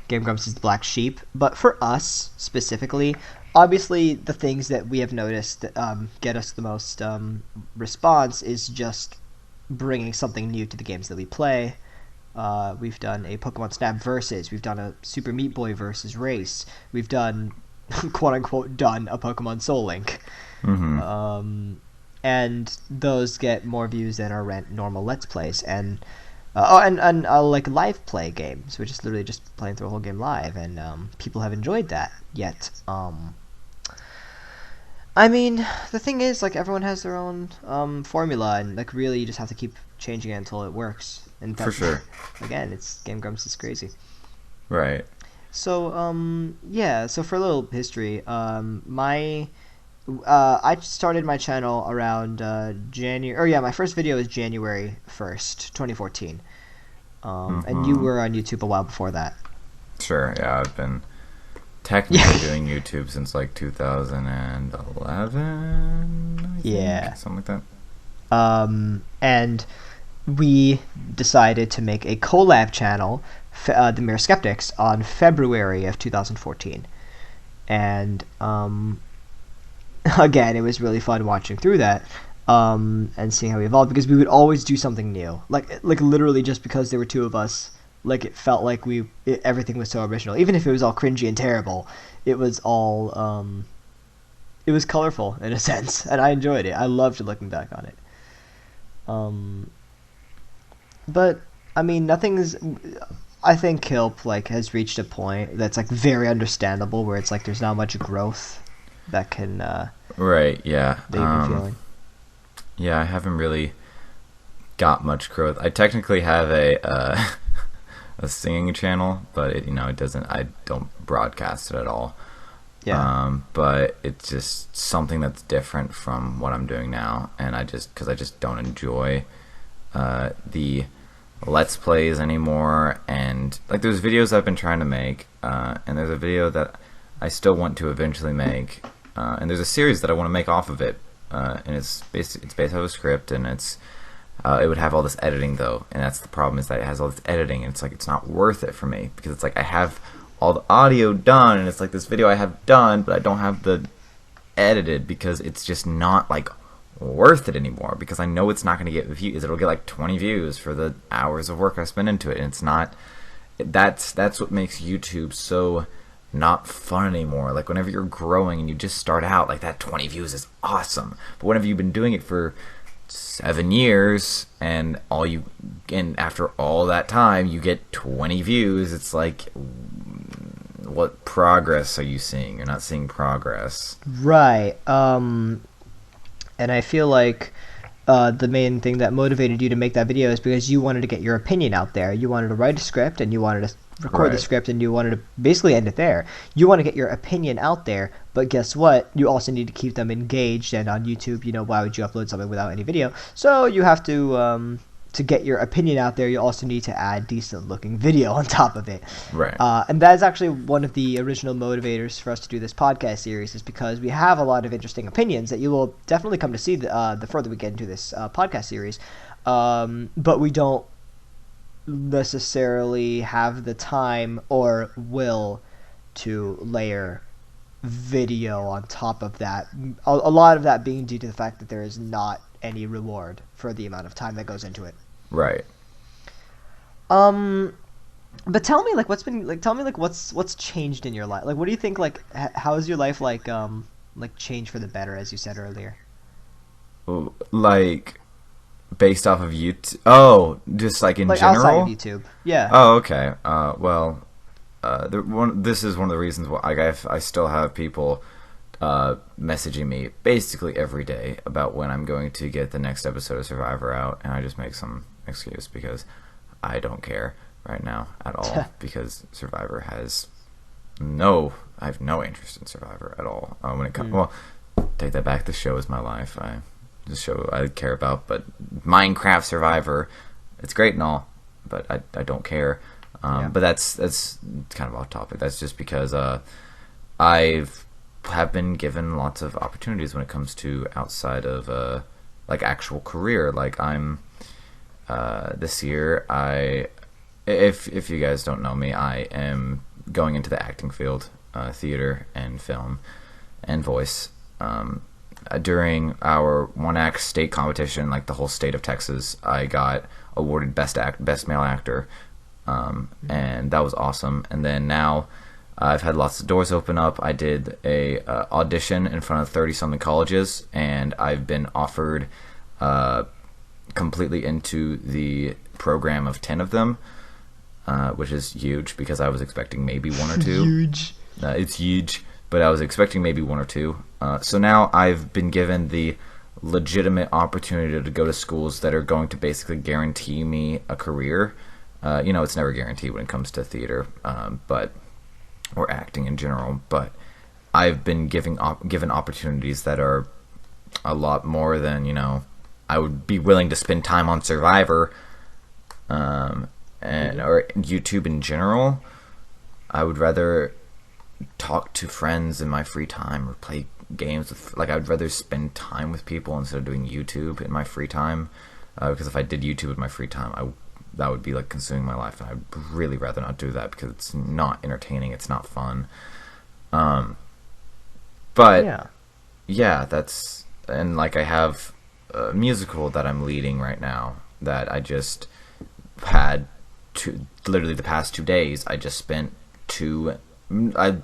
Game Grumps is the black sheep. But for us specifically, obviously the things that we have noticed that get us the most response is just bringing something new to the games that we play. We've done a Pokemon Snap versus. We've done a Super Meat Boy versus race. We've done, quote unquote, done a Pokemon Soul Link. Mm-hmm. And those get more views than our normal Let's Plays. And like live play games, which is literally just playing through a whole game live, and people have enjoyed that. Yet, I mean, the thing is, like, everyone has their own formula, and like really, you just have to keep changing it until it works. And For sure. Again, it's Game Grumps is crazy. Right. So yeah. So for a little history, I started my channel around January. Or yeah, my first video was January 1st, 2014. And you were on YouTube a while before that. Sure. Yeah, I've been technically doing YouTube since like 2011. I think, yeah, something like that. And we decided to make a collab channel, The Mere Skeptics, on February of 2014, and again, it was really fun watching through that and seeing how we evolved, because we would always do something new, like literally just because there were two of us. Like, it felt like everything was so original, even if it was all cringy and terrible. It was all it was colorful in a sense, and I enjoyed it. I loved looking back on it. But I mean, nothing's. I think Kilp like has reached a point that's like very understandable, where it's like there's not much growth that can. Right. Yeah. That you've been feeling. Yeah, I haven't really got much growth. I technically have a singing channel, but it doesn't. I don't broadcast it at all. Yeah. But it's just something that's different from what I'm doing now, and because I just don't enjoy the Let's Plays anymore. And like, there's videos I've been trying to make, and there's a video that I still want to eventually make, and there's a series that I want to make off of it, and it's based off of a script, and it would have all this editing though, and that's the problem, is that it has all this editing, and it's like, it's not worth it for me, because it's like I have all the audio done, and it's like this video I have done, but I don't have the edited, because it's just not like worth it anymore, because I know it's not going to get views. It'll get like 20 views for the hours of work I spent into it, and it's not. That's what makes YouTube so not fun anymore. Like, whenever you're growing and you just start out, like, that 20 views is awesome, but whenever you've been doing it for 7 years and after all that time you get 20 views, it's like, what progress are you seeing? You're not seeing progress. Right. And I feel like the main thing that motivated you to make that video is because you wanted to get your opinion out there. You wanted to write a script, and you wanted to record the script, and you wanted to basically end it there. You want to get your opinion out there, but guess what? You also need to keep them engaged, and on YouTube, why would you upload something without any video? So you have to get your opinion out there, you also need to add decent looking video on top of it. Right. And that is actually one of the original motivators for us to do this podcast series, is because we have a lot of interesting opinions that you will definitely come to see the further we get into this podcast series. But we don't necessarily have the time or will to layer video on top of that. A lot of that being due to the fact that there is not any reward for the amount of time that goes into it. Right. But tell me, like, what's changed in your life? Like, what do you think? Like, how is your life like changed for the better, as you said earlier? Like, based off of YouTube? Oh, just like in general? Outside of YouTube. Yeah. Oh, okay. Well, this is one of the reasons why I still have people messaging me basically every day about when I'm going to get the next episode of Survivor out, and I just make some excuse because I don't care right now at all, because Survivor I have no interest in Survivor at all. When it comes, well, take that back. The show is my life. The show I care about, but Minecraft Survivor, it's great and all, but I don't care. But that's kind of off topic. That's just because I have been given lots of opportunities when it comes to outside of like actual career. Like, I'm this year, if you guys don't know me, I am going into the acting field, theater and film and voice. During our one act state competition, like the whole state of Texas, I got awarded best male actor, and that was awesome. And then now I've had lots of doors open up. I did a audition in front of 30-something colleges, and I've been offered completely into the program of 10 of them, which is huge because I was expecting maybe one or two. Huge. It's huge, but I was expecting maybe one or two. So now I've been given the legitimate opportunity to go to schools that are going to basically guarantee me a career. It's never guaranteed when it comes to theater, or acting in general, but I've been given opportunities that are a lot more than, I would be willing to spend time on Survivor, or YouTube in general. I would rather talk to friends in my free time or play games I'd rather spend time with people instead of doing YouTube in my free time, because if I did YouTube in my free time, that would be like consuming my life, and I'd really rather not do that because it's not entertaining, it's not fun. But yeah, that's, and like I have a musical that I'm leading right now that I just had literally the past 2 days. I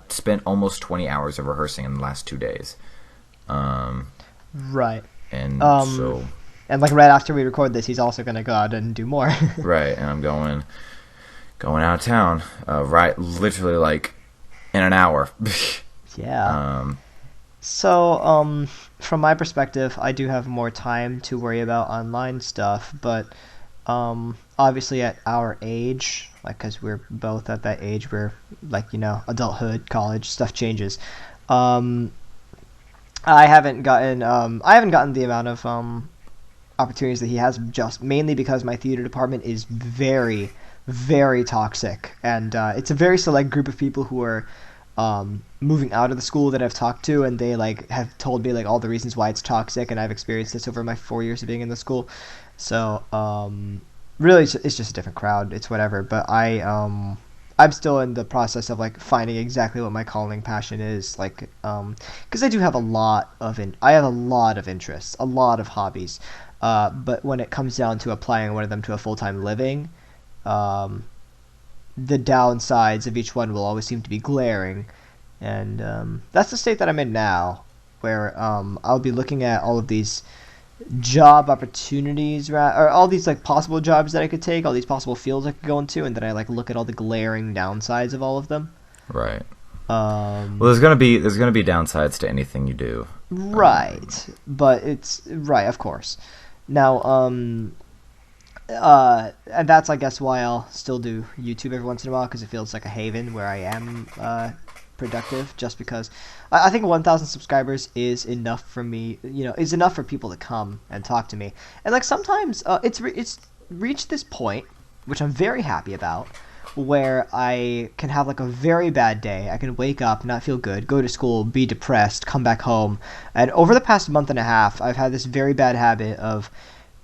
spent almost 20 hours of rehearsing in the last 2 days. Right. And and like right after we record this, he's also gonna go out and do more. Right, and I'm going out of town. Right, literally like in an hour. Yeah. So, from my perspective, I do have more time to worry about online stuff, but obviously at our age, like, because we're both at that age where, like, adulthood, college, stuff changes. I haven't gotten the amount of opportunities that he has, just mainly because my theater department is very, very toxic, and it's a very select group of people who are moving out of the school that I've talked to, and they like have told me like all the reasons why it's toxic, and I've experienced this over my 4 years of being in the school. So really it's just a different crowd. It's whatever. But I'm still in the process of like finding exactly what my calling passion is, like because I do have a lot of interests, a lot of hobbies, but when it comes down to applying one of them to a full-time living, the downsides of each one will always seem to be glaring, and that's the state that I'm in now, where I'll be looking at all of these job opportunities, or all these like possible jobs that I could take, all these possible fields I could go into, and then I like look at all the glaring downsides of all of them. Right. Well, there's gonna be downsides to anything you do. Right, but it's right, of course. Now, and that's, I guess, why I'll still do YouTube every once in a while, because it feels like a haven where I am productive, just because I think 1,000 subscribers is enough for me, is enough for people to come and talk to me. And like sometimes it's reached this point, which I'm very happy about, where I can have like a very bad day. I can wake up, not feel good, go to school, be depressed, come back home. And over the past month and a half, I've had this very bad habit of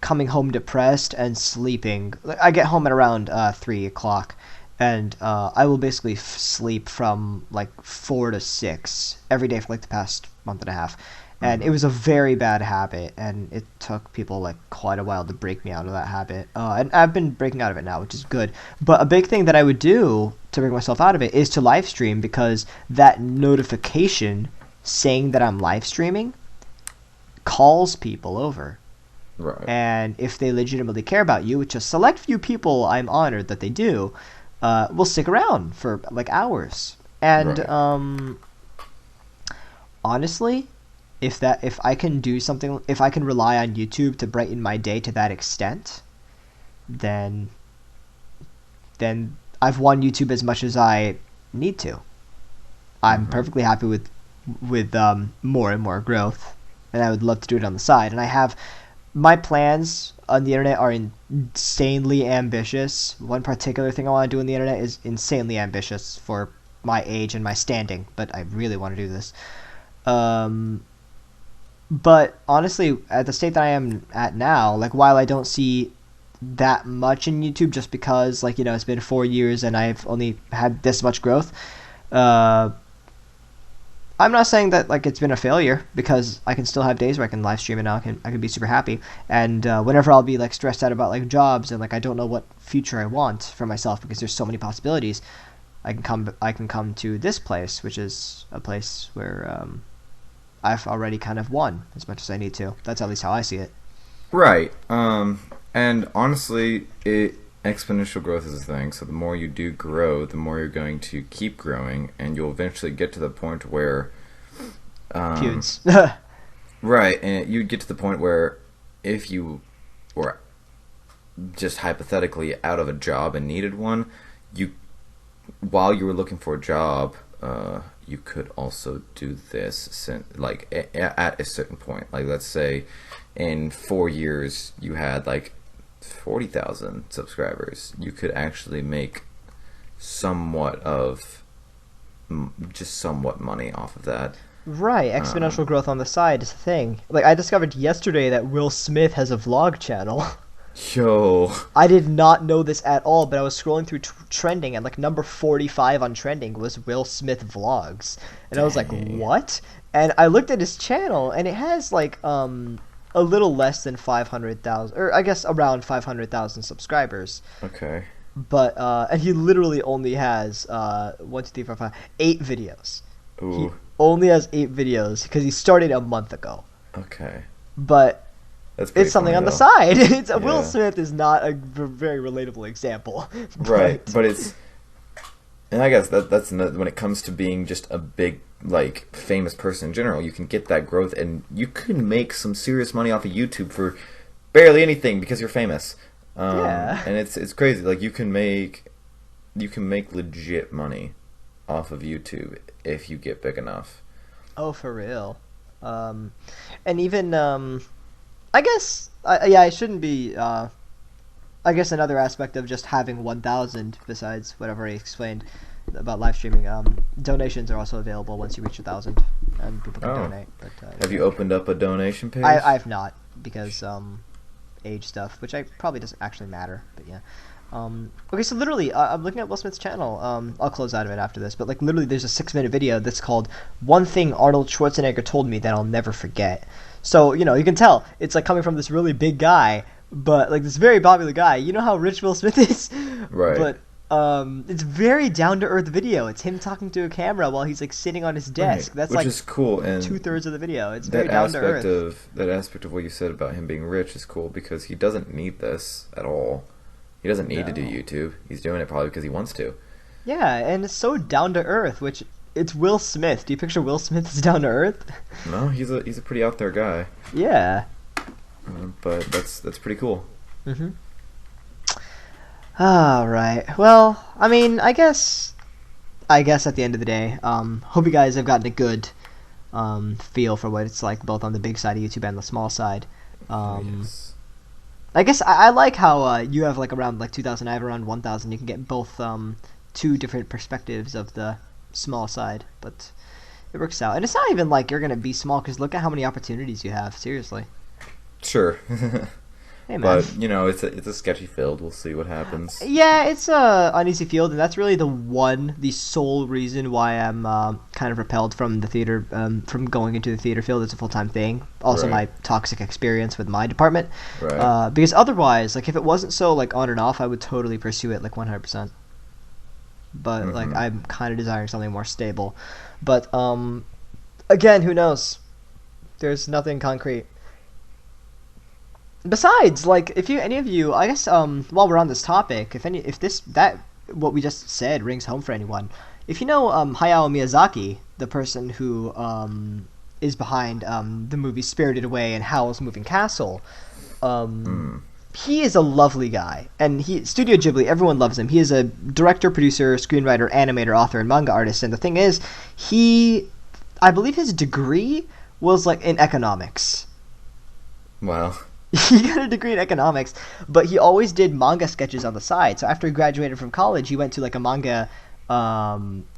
coming home depressed and sleeping. I get home at around 3 o'clock, and I will basically sleep from like 4 to 6 every day for like the past month and a half. And it was a very bad habit, and it took people like quite a while to break me out of that habit. And I've been breaking out of it now, which is good. But a big thing that I would do to bring myself out of it is to live stream, because that notification saying that I'm live streaming calls people over. Right. And if they legitimately care about you, which a select few people I'm honored that they do, will stick around for like hours. And right. Honestly, if I can do something, if I can rely on YouTube to brighten my day to that extent, then I've won YouTube as much as I need to. I'm perfectly happy with more and more growth, and I would love to do it on the side. And I have my plans on the internet are insanely ambitious. One particular thing I want to do on the internet is insanely ambitious for my age and my standing, but I really want to do this. But honestly, at the state that I am at now, like while I don't see that much in YouTube just because, like, it's been 4 years and I've only had this much growth. I'm not saying that like it's been a failure, because I can still have days where I can live stream and I can be super happy. And whenever I'll be like stressed out about like jobs and like I don't know what future I want for myself because there's so many possibilities, I can come to this place, which is a place where I've already kind of won as much as I need to. That's at least how I see it. Right. And honestly, exponential growth is a thing. So the more you do grow, the more you're going to keep growing, and you'll eventually get to the point where feuds. Right, and you get to the point where if you were just hypothetically out of a job and needed one, while you were looking for a job, you could also do this, like at a certain point. Like, let's say in 4 years you had like 40,000 subscribers. You could actually make somewhat money off of that. Right, exponential growth on the side is a thing. Like, I discovered yesterday that Will Smith has a vlog channel. Yo. I did not know this at all, but I was scrolling through trending, and like number 45 on trending was Will Smith vlogs. And I was like, what? And I looked at his channel, and it has like a little less than 500,000, or I guess around 500,000 subscribers. Okay. But and he literally only has 8 videos. Ooh. He only has 8 videos because he started a month ago. Okay. But it's something funny, on the though. side. Will Smith is not a very relatable example. Right, but it's, and I guess that's another, when it comes to being just a big, like, famous person in general, you can get that growth, and you can make some serious money off of YouTube for barely anything because you're famous. Yeah. And it's crazy. Like, you can make legit money off of YouTube if you get big enough. Oh, for real. And even I guess I shouldn't be. I guess another aspect of just having 1,000, besides whatever I explained about live streaming, donations are also available once you reach 1,000, and people can donate. But have you opened up a donation page? I've not, because age stuff, which probably doesn't actually matter. But yeah. Okay, so literally, I'm looking at Will Smith's channel. I'll close out of it after this, but like literally, there's a 6-minute video that's called "One Thing Arnold Schwarzenegger Told Me That I'll Never Forget." So you can tell it's like coming from this really big guy, but like this very popular guy. You know how rich Will Smith is, right? But it's very down to earth video. It's him talking to a camera while he's like sitting on his desk. Right. That's which like is cool, and 2/3 of the video. It's very down to earth. That aspect of what you said about him being rich is cool, because he doesn't need this at all. He doesn't need to do YouTube. He's doing it probably because he wants to. Yeah, and it's so down to earth, which it's Will Smith. Do you picture Will Smith as down to earth? No, he's a pretty out there guy. Yeah. But that's pretty cool. Mhm. All right. Well, I mean, I guess at the end of the day, hope you guys have gotten a good feel for what it's like both on the big side of YouTube and the small side. Yes. I guess I like how you have like around like 2,000, I have around 1,000. You can get both two different perspectives of the small side, but it works out. And it's not even like you're gonna be small, because look at how many opportunities you have. Seriously. Sure. Hey, man. But it's a sketchy field. We'll see what happens. Yeah, it's a uneasy field, and that's really the sole reason why I'm kind of repelled from the theater, from going into the theater field as a full-time thing. Also, my toxic experience with my department. Right. Because otherwise, like, if it wasn't so like on and off, I would totally pursue it like 100%. But like, I'm kind of desiring something more stable. But again, who knows? There's nothing concrete. Besides, like, if any of you, I guess, while we're on this topic, what we just said rings home for anyone, if you know Hayao Miyazaki, the person who is behind the movie Spirited Away and Howl's Moving Castle, he is a lovely guy, and Studio Ghibli, everyone loves him. He is a director, producer, screenwriter, animator, author, and manga artist. And the thing is, I believe his degree was like in economics. Wow. He got a degree in economics, but he always did manga sketches on the side. So after he graduated from college, he went to like a manga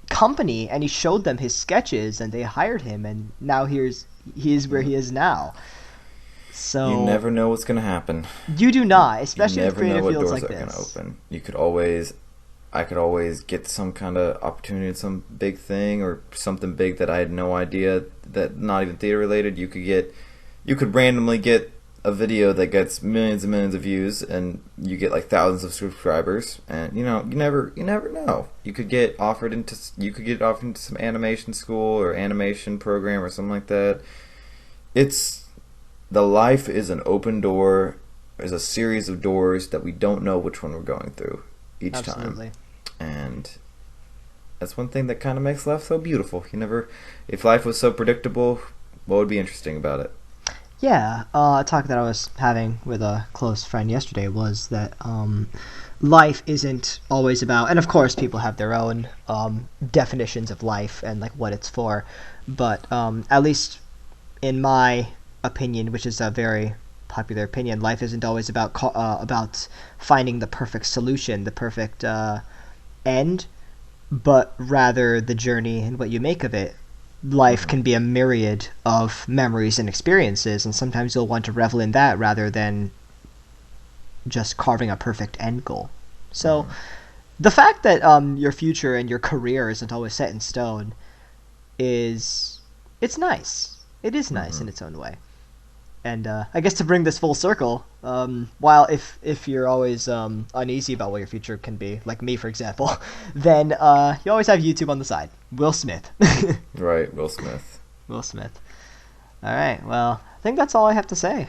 company, and he showed them his sketches, and they hired him, and now he is where he is now. You So never know what's gonna happen. you do not, You especially with never know creative what fields doors like are gonna this. open. I could always get some kind of opportunity in some big thing or something big that I had no idea that not even theater related. You could randomly get a video that gets millions and millions of views and you get like thousands of subscribers and you never know. You could get offered into some animation school or animation program or something like that. It's the life is an open door. There's a series of doors that we don't know which one we're going through each time. Absolutely. And that's one thing that kind of makes life so beautiful. If life was so predictable, what would be interesting about it? Yeah, a talk that I was having with a close friend yesterday was that life isn't always about, and of course people have their own definitions of life and like what it's for, but at least in my opinion, which is a very popular opinion, life isn't always about finding the perfect solution, the perfect end, but rather the journey and what you make of it. Life Hmm. can be a myriad of memories and experiences, and sometimes you'll want to revel in that rather than just carving a perfect end goal. So, Hmm. the fact that your future and your career isn't always set in stone is it's nice. It is nice Hmm. in its own way. And I guess to bring this full circle, while if you're always uneasy about what your future can be, like me for example, then you always have YouTube on the side. Will Smith. Right, Will Smith. Will Smith. All right. Well, I think that's all I have to say.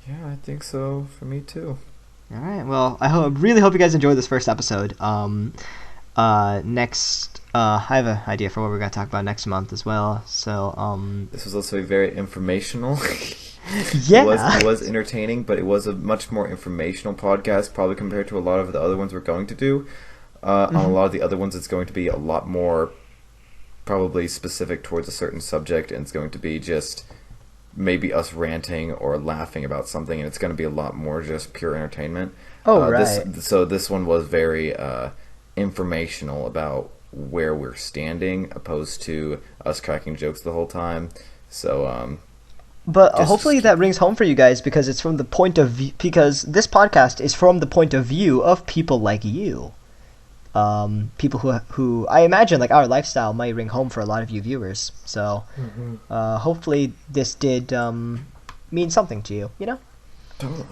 Yeah, I think so for me too. All right. Well, really hope you guys enjoyed this first episode. Next, I have an idea for what we're gonna talk about next month as well. So, This was also a very informational. yeah. It was entertaining, but it was a much more informational podcast, probably compared to a lot of the other ones we're going to do. On a Mhm. lot of the other ones, it's going to be a lot more probably specific towards a certain subject, and it's going to be just maybe us ranting or laughing about something, and it's going to be a lot more just pure entertainment. Oh, This right. so this one was very informational about where we're standing, opposed to us cracking jokes the whole time. So But just hopefully keep. that rings home for you guys because it's from the point of view, because this podcast is from the point of view of people like you. People who I imagine like our lifestyle might ring home for a lot of you viewers. So Mhm. hopefully this did mean something to you. You know? Totally.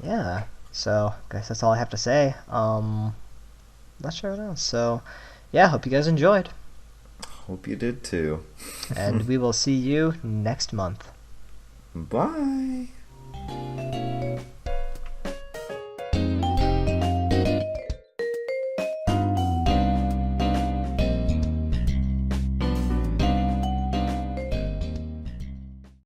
Yeah. So I guess that's all I have to say. Not sure what else. So yeah, hope you guys enjoyed, Hope you did too. and we will see you next month. Bye.